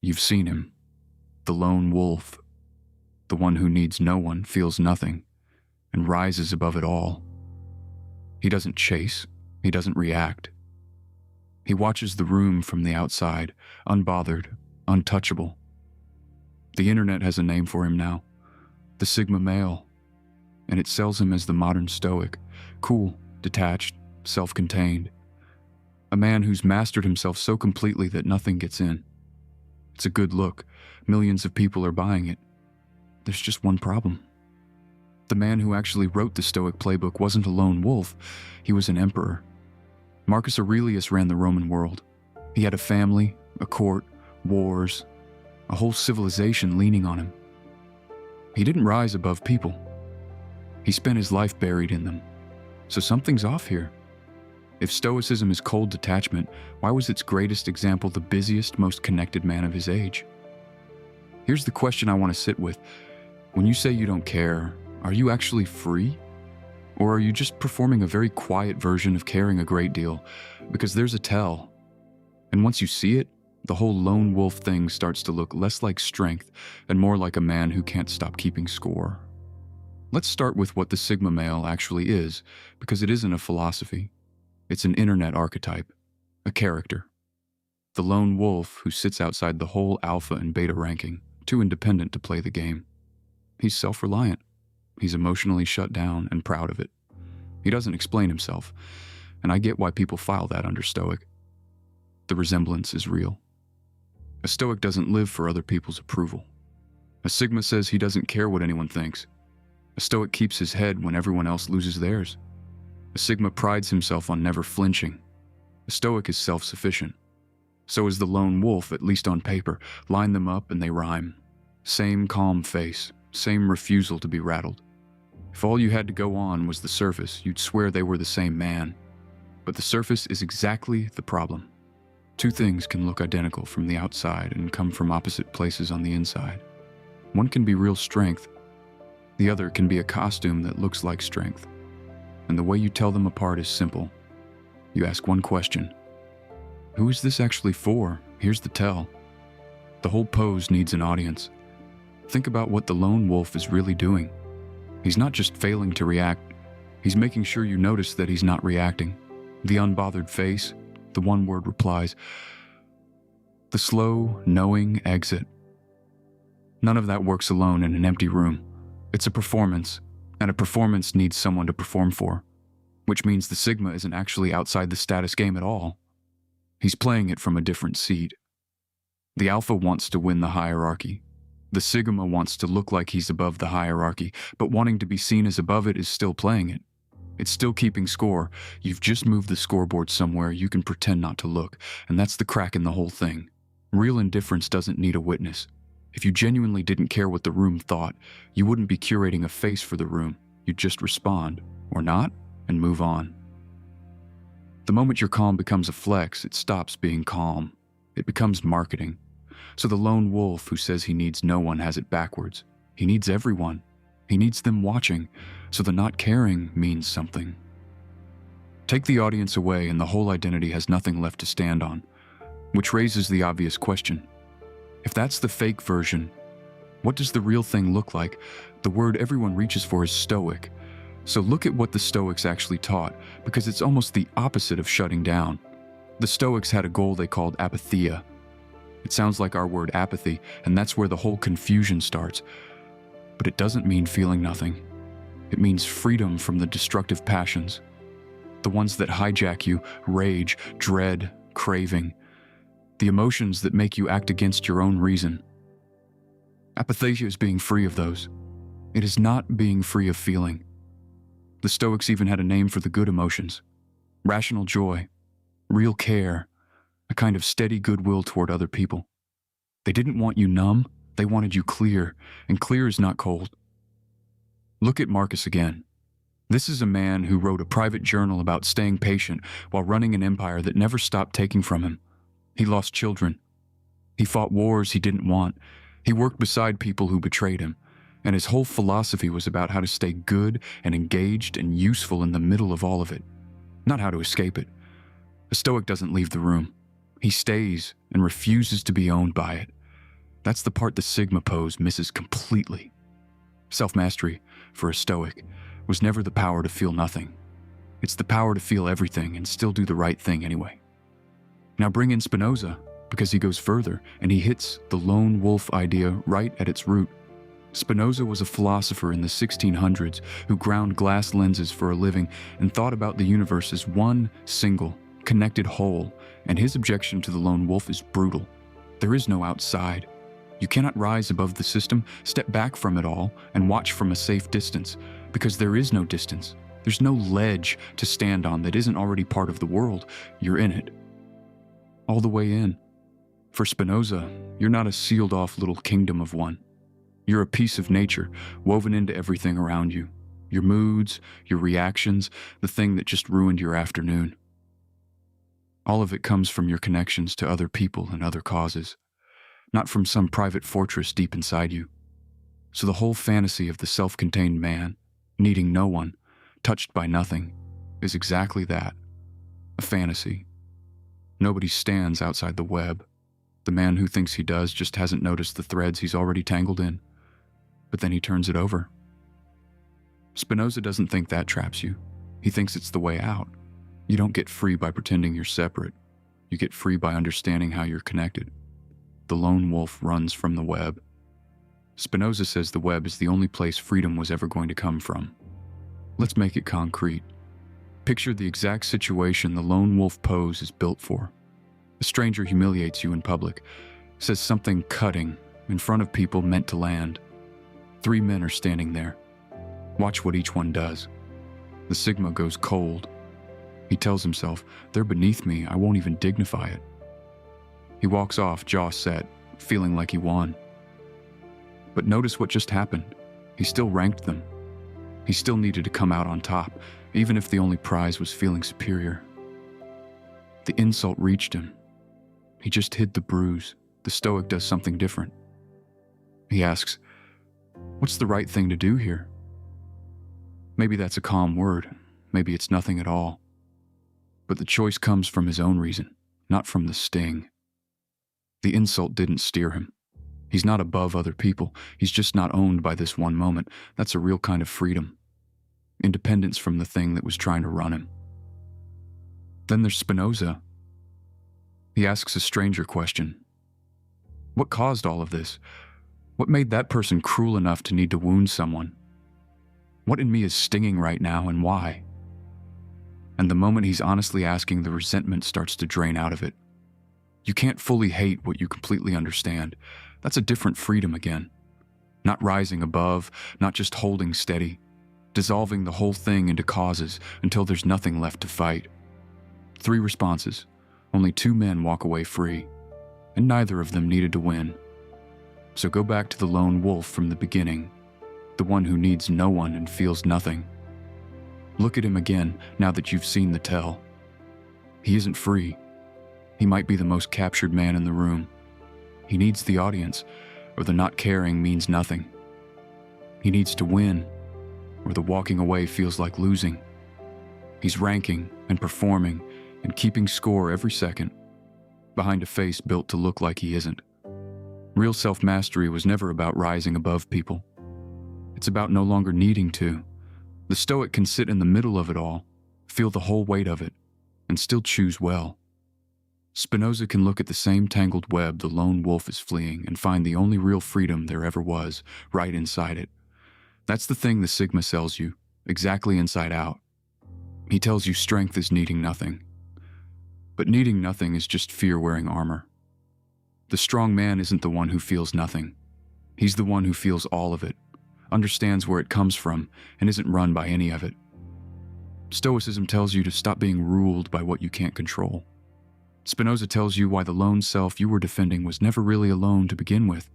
You've seen him. The lone wolf. The one who needs no one, feels nothing, and rises above it all. He doesn't chase. He doesn't react. He watches the room from the outside, unbothered, untouchable. The internet has a name for him now, the Sigma male, and it sells him as the modern Stoic, cool, detached, self-contained. A man who's mastered himself so completely that nothing gets in. It's a good look. Millions of people are buying it. There's just one problem. The man who actually wrote the Stoic playbook wasn't a lone wolf. He was an emperor. Marcus Aurelius ran the Roman world. He had a family, a court, wars, a whole civilization leaning on him. He didn't rise above people. He spent his life buried in them. So something's off here. If Stoicism is cold detachment, why was its greatest example the busiest, most connected man of his age? Here's the question I want to sit with. When you say you don't care, are you actually free? Or are you just performing a very quiet version of caring a great deal? Because there's a tell. And once you see it, the whole lone wolf thing starts to look less like strength and more like a man who can't stop keeping score. Let's start with what the Sigma male actually is, because it isn't a philosophy. It's an internet archetype, a character. The lone wolf who sits outside the whole alpha and beta ranking, too independent to play the game. He's self-reliant. He's emotionally shut down and proud of it. He doesn't explain himself, and I get why people file that under Stoic. The resemblance is real. A Stoic doesn't live for other people's approval. A Sigma says he doesn't care what anyone thinks. A Stoic keeps his head when everyone else loses theirs. A Sigma prides himself on never flinching. A Stoic is self-sufficient. So is the lone wolf, at least on paper. Line them up and they rhyme. Same calm face, same refusal to be rattled. If all you had to go on was the surface, you'd swear they were the same man. But the surface is exactly the problem. Two things can look identical from the outside and come from opposite places on the inside. One can be real strength. The other can be a costume that looks like strength. And the way you tell them apart is simple. You ask one question. Who is this actually for? Here's the tell. The whole pose needs an audience. Think about what the lone wolf is really doing. He's not just failing to react. He's making sure you notice that he's not reacting. The unbothered face, the one-word replies. The slow, knowing exit. None of that works alone in an empty room. It's a performance, and a performance needs someone to perform for, which means the Sigma isn't actually outside the status game at all. He's playing it from a different seat. The Alpha wants to win the hierarchy. The Sigma wants to look like he's above the hierarchy, but wanting to be seen as above it is still playing it. It's still keeping score. You've just moved the scoreboard somewhere you can pretend not to look, and that's the crack in the whole thing. Real indifference doesn't need a witness. If you genuinely didn't care what the room thought, you wouldn't be curating a face for the room. You'd just respond, or not, and move on. The moment your calm becomes a flex, it stops being calm. It becomes marketing. So the lone wolf who says he needs no one has it backwards. He needs everyone. He needs them watching, so the not caring means something. Take the audience away and the whole identity has nothing left to stand on, which raises the obvious question. If that's the fake version, what does the real thing look like? The word everyone reaches for is Stoic. So look at what the Stoics actually taught, because it's almost the opposite of shutting down. The Stoics had a goal they called apatheia. It sounds like our word apathy, and that's where the whole confusion starts. But it doesn't mean feeling nothing. It means freedom from the destructive passions. The ones that hijack you, rage, dread, craving. The emotions that make you act against your own reason. Apatheia is being free of those. It is not being free of feeling. The Stoics even had a name for the good emotions. Rational joy, real care, a kind of steady goodwill toward other people. They didn't want you numb, they wanted you clear, and clear is not cold. Look at Marcus again. This is a man who wrote a private journal about staying patient while running an empire that never stopped taking from him. He lost children. He fought wars he didn't want. He worked beside people who betrayed him, and his whole philosophy was about how to stay good and engaged and useful in the middle of all of it, not how to escape it. A Stoic doesn't leave the room. He stays and refuses to be owned by it. That's the part the Sigma pose misses completely. Self-mastery, for a Stoic, was never the power to feel nothing. It's the power to feel everything and still do the right thing anyway. Now bring in Spinoza, because he goes further and he hits the lone wolf idea right at its root. Spinoza was a philosopher in the 1600s who ground glass lenses for a living and thought about the universe as one single, connected whole, and his objection to the lone wolf is brutal. There is no outside. You cannot rise above the system, step back from it all, and watch from a safe distance, because there is no distance. There's no ledge to stand on that isn't already part of the world. You're in it. All the way in. For Spinoza, you're not a sealed-off little kingdom of one. You're a piece of nature, woven into everything around you. Your moods, your reactions, the thing that just ruined your afternoon. All of it comes from your connections to other people and other causes, not from some private fortress deep inside you. So the whole fantasy of the self-contained man, needing no one, touched by nothing, is exactly that, a fantasy. Nobody stands outside the web. The man who thinks he does just hasn't noticed the threads he's already tangled in. But then he turns it over. Spinoza doesn't think that traps you. He thinks it's the way out. You don't get free by pretending you're separate. You get free by understanding how you're connected. The lone wolf runs from the web. Spinoza says the web is the only place freedom was ever going to come from. Let's make it concrete. Picture the exact situation the lone wolf pose is built for. A stranger humiliates you in public, says something cutting in front of people meant to land. 3 men are standing there. Watch what each one does. The Sigma goes cold. He tells himself, they're beneath me, I won't even dignify it. He walks off, jaw set, feeling like he won. But notice what just happened. He still ranked them. He still needed to come out on top, even if the only prize was feeling superior. The insult reached him. He just hid the bruise. The Stoic does something different. He asks, what's the right thing to do here? Maybe that's a calm word. Maybe it's nothing at all. But the choice comes from his own reason, not from the sting. The insult didn't steer him. He's not above other people. He's just not owned by this one moment. That's a real kind of freedom. Independence from the thing that was trying to run him. Then there's Spinoza. He asks a stranger question. What caused all of this? What made that person cruel enough to need to wound someone? What in me is stinging right now and why? And the moment he's honestly asking, the resentment starts to drain out of it. You can't fully hate what you completely understand. That's a different freedom again. Not rising above, not just holding steady. Dissolving the whole thing into causes until there's nothing left to fight. 3 responses. Only 2 men walk away free. And neither of them needed to win. So go back to the lone wolf from the beginning. The one who needs no one and feels nothing. Look at him again now that you've seen the tell. He isn't free. He might be the most captured man in the room. He needs the audience, or the not caring means nothing. He needs to win, or the walking away feels like losing. He's ranking and performing and keeping score every second, behind a face built to look like he isn't. Real self-mastery was never about rising above people. It's about no longer needing to. The Stoic can sit in the middle of it all, feel the whole weight of it, and still choose well. Spinoza can look at the same tangled web the lone wolf is fleeing and find the only real freedom there ever was, right inside it. That's the thing the Sigma sells you, exactly inside out. He tells you strength is needing nothing. But needing nothing is just fear wearing armor. The strong man isn't the one who feels nothing. He's the one who feels all of it, understands where it comes from, and isn't run by any of it. Stoicism tells you to stop being ruled by what you can't control. Spinoza tells you why the lone self you were defending was never really alone to begin with.